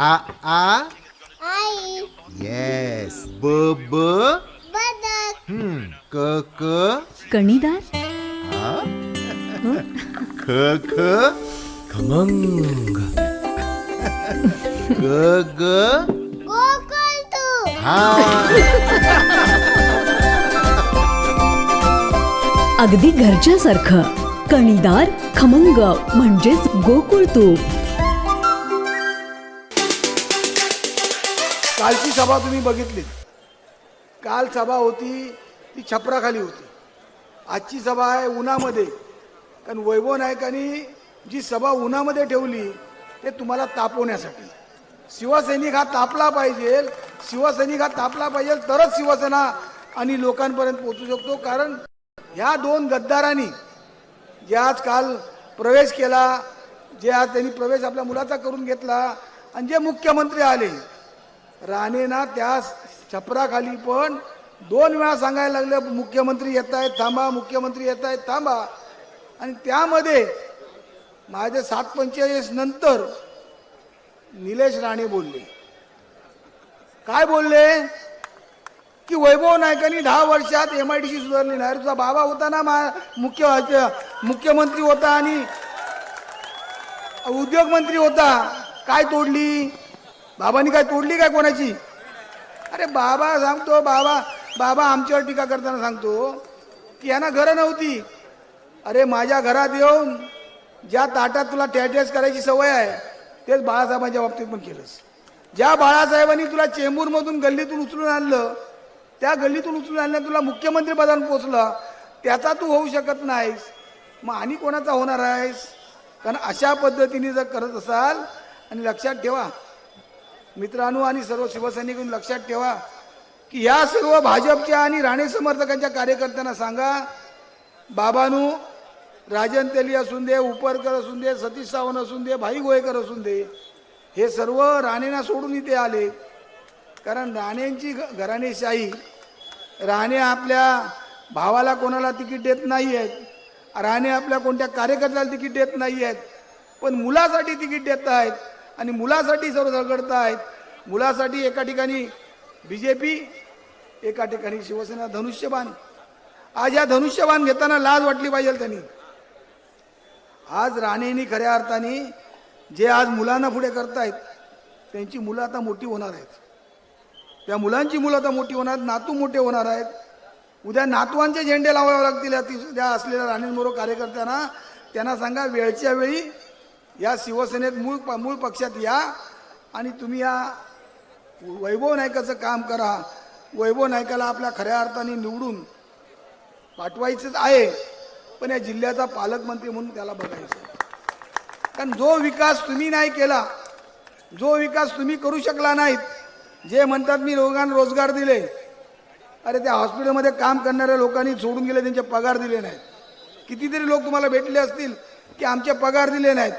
आ आ आई yes ब ब बदक क क कणीदार. आ हं? ख ख खमंग. ग ग गोकुळ तू हा अगदी घरच्यासारखं कणीदार खमंग म्हणजेच गोकुळ तूप. कालची सभा तुम्ही बघितली. काल सभा होती ती छपराखाली होती. आजची सभा आहे उन्हामध्ये. कारण वैभव नायकांनी जी सभा उन्हामध्ये ठेवली ते तुम्हाला तापवण्यासाठी. शिवसैनिक हा तापला पाहिजे, शिवसैनिक हा तापला पाहिजे तरच शिवसेना आणि लोकांपर्यंत पोहोचू शकतो. कारण ह्या दोन गद्दारांनी जे आज काल प्रवेश केला, जे आज त्यांनी प्रवेश आपल्या मुलाचा करून घेतला आणि जे मुख्यमंत्री आले राणेना त्या छपराखाली पण 2 वेळा सांगायला लागले मुख्यमंत्री येत आहेत थांबा, मुख्यमंत्री येत आहेत थांबा. आणि त्यामध्ये माझे 7:45 नंतर निलेश राणे बोलले. काय बोलले की वैभव नायकांनी 10 वर्षात MIDC सुधारली नाही. तुझा बाबा होता ना मुख्यमंत्री होता आणि उद्योग मंत्री होता, काय तोडली बाबांनी? काय तोडली काय कोणाची? अरे बाबा सांगतो, बाबा आमच्यावर टीका करताना सांगतो की यांना घरं नव्हती. अरे माझ्या घरात येऊन ज्या ताटात तुला टॅटॅच करायची सवय आहे तेच बाळासाहेबांच्या बाबतीत पण केलंस. ज्या बाळासाहेबांनी तुला चेंबूरमधून गल्लीतून उचलून आणलं, त्या गल्लीतून उचलून आणलं तुला मुख्यमंत्री पदावर पोचलं, त्याचा तू होऊ शकत नाहीस, मग आणि कोणाचा होणार आहेस? कारण अशा पद्धतीने जर करत असाल, आणि लक्षात ठेवा मित्रांनो आणि सर्व शिवसैनिकांनी लक्षात ठेवा की या सर्व भाजपच्या आणि राणे समर्थकांच्या कार्यकर्त्यांना सांगा, बाबांनो राजन तेली असून दे, उपरकर असून दे, सतीश सावंत असून दे, भाई गोयकर असून दे, हे सर्व राणेंना सोडून इथे आले. कारण राणेंची घराणेशाही, राणे आपल्या भावाला कोणाला तिकीट देत नाही आहेत, राणे आपल्या कोणत्या कार्यकर्त्याला तिकीट देत नाही आहेत, पण मुलासाठी तिकीट देत आहेत आणि मुलासाठी सर्व झगडत आहेत. मुलासाठी एका ठिकाणी BJP, एका ठिकाणी शिवसेना धनुष्यबाण. आज या धनुष्यबाण घेताना लाज वाटली पाहिजे त्यांनी. आज राणेंनी खऱ्या अर्थाने जे आज मुलांना पुढे करतायत त्यांची मुलं आता मोठी होणार आहेत. त्या मुलांची मुलं आता मोठी होणार, नातू मोठे होणार आहेत. उद्या नातवांचे झेंडे लावावे लागतील त्या असलेल्या राणेंबरोबर कार्यकर्त्यांना. त्यांना सांगा वेळच्या वेळी या शिवसेनेत मूळ पक्षात या आणि तुम्ही या वैभव नायकाचं काम करा. वैभव नायकाला आपल्या खऱ्या अर्थाने निवडून पाठवायचंच आहे, पण या जिल्ह्याचा पालकमंत्री म्हणून त्याला बघायचं. कारण जो विकास तुम्ही नाही केला, जो विकास तुम्ही करू शकला नाहीत, जे म्हणतात मी लोकांना रोजगार दिले, अरे त्या हॉस्पिटलमध्ये काम करणाऱ्या लोकांनी सोडून गेले, त्यांचे पगार दिले नाहीत. कितीतरी लोक तुम्हाला भेटले असतील की आमचे पगार दिले नाहीत.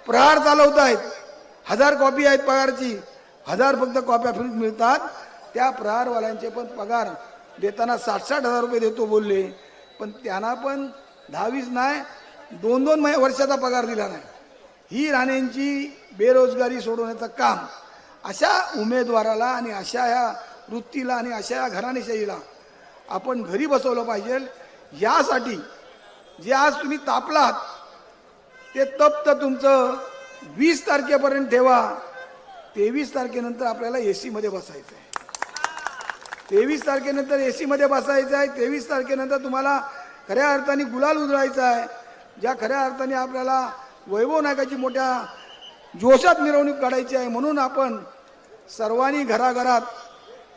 प्रहार चालवत आहेत, 1000 कॉपी आहेत पगारची, 1000 फक्त कॉप्या फ्री मिळतात. त्या प्रहारवाल्यांचे पण पगार देताना 60-60 हजार रुपये देतो बोलले, पण त्यांना पण 10-20 नाही 2-2 वर्षाचा पगार दिला नाही. ही राणेंची बेरोजगारी सोडवण्याचं काम अशा उमेदवाराला आणि अशा या वृत्तीला आणि अशा या घराणेशाहीला आपण घरी बसवलं पाहिजे. यासाठी जे आज तुम्ही तापलात ते तप्त तुमचं 20 तारखेपर्यंत ठेवा. 23 तारखेनंतर आपल्याला AC मध्ये बसायचं आहे. 23 तारखेनंतर AC मध्ये बसायचं आहे. 23 तारखेनंतर तुम्हाला खऱ्या अर्थाने गुलाल उधळायचा आहे. ज्या खऱ्या अर्थाने आपल्याला वैभव नायकाची मोठ्या जोशात मिरवणूक काढायची आहे. म्हणून आपण सर्वांनी घराघरात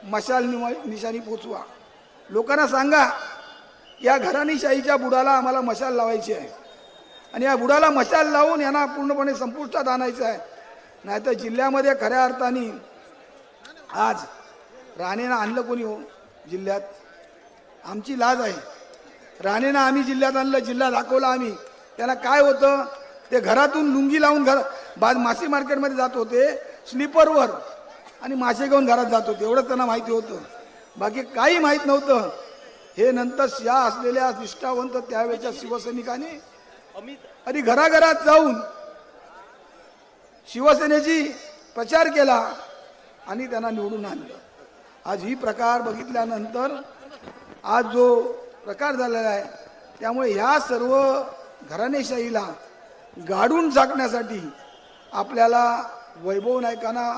मशाल निशाणी पोचवा. लोकांना सांगा या घराणेशाहीच्या बुडाला आम्हाला मशाल लावायची आहे आणि या बुडाला मशाल लावून यांना पूर्णपणे संपुष्टात आणायचं आहे. नाहीतर जिल्ह्यामध्ये खऱ्या अर्थाने आज राणेनं आणलं कोणी हो जिल्ह्यात? आमची लाज आहे. राणेनं आम्ही जिल्ह्यात आणलं, जिल्हा दाखवला आम्ही. त्यांना काय होतं, ते घरातून लुंगी लावून मासे मार्केटमध्ये जात होते स्लीपरवर आणि मासे घेऊन घरात जात होते, एवढंच त्यांना माहिती होतं. बाकी काही माहीत नव्हतं. हे नंतर या असलेल्या निष्ठावंत त्यावेळेच्या शिवसैनिकांनी आणि घराघरात जाऊन शिवसेनेची प्रचार केला आणि त्यांना निवडून आणलं. आज ही प्रकार बघितल्यानंतर आज जो प्रकार झालेला आहे त्यामुळे ह्या सर्व घराणेशाहीला गाडून झाकण्यासाठी आपल्याला वैभव नाईकांना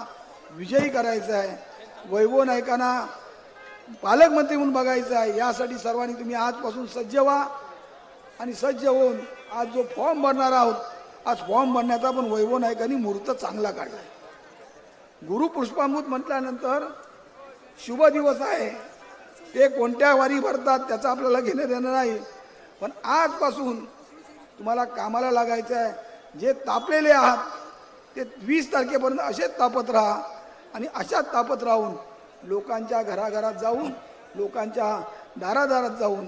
विजयी करायचं आहे, वैभव नाईकांना पालकमंत्री म्हणून बघायचं आहे. यासाठी सर्वांनी तुम्ही आजपासून सज्ज व्हा आणि सज्ज होऊन आज जो फॉर्म भरणार आहोत, आज फॉर्म भरण्याचा पण वैभव नाईकांनी मुहूर्त चांगला काढला आहे. गुरुपुष्पामृत म्हटल्यानंतर शुभ दिवस आहे. ते कोणत्या वारी भरतात त्याचं आपल्याला घेणं देणं नाही, पण आजपासून तुम्हाला कामाला लागायचं आहे. जे तापलेले आहात ते 20 तारखेपर्यंत असेच तापत राहा आणि अशाच तापत राहून लोकांच्या घराघरात जाऊन, लोकांच्या दारादारात जाऊन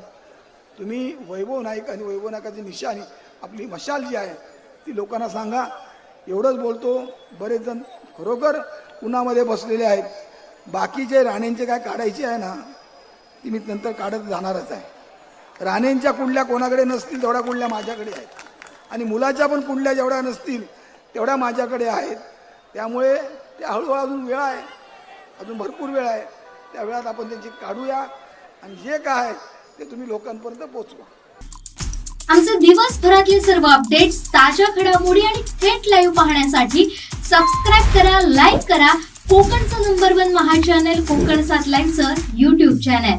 तुम्ही वैभव नाईक आणि वैभव नाईकाची निशाणी आपली मशाल जी आहे ती लोकांना सांगा. एवढंच बोलतो. बरेच जण खरोखर उन्हामध्ये बसलेले आहेत. बाकीचे राणेंचे काय काढायचे आहे ना ती मी नंतर काढत जाणारच आहे. राणेंच्या कुंडल्या कोणाकडे नसतील तेवढ्या कुंडल्या माझ्याकडे आहेत आणि मुलाच्या पण कुंडल्या जेवढ्या नसतील तेवढ्या माझ्याकडे आहेत. त्यामुळे ते हळूहळू अजून वेळ आहे, अजून भरपूर वेळ आहे. त्या वेळात आपण त्यांची काढूया आणि जे काय आहे ते तुम्ही लोकांपर्यंत पोचवा. आमचे दिवसभरातले सर्व अपडेट्स, ताज्या घडामोडी आणि थेट लाईव्ह पाहण्यासाठी सबस्क्राईब करा, लाईक करा कोकणचं नंबर 1 महा चॅनल कोकण 7 लाईव्हचं YouTube चॅनल.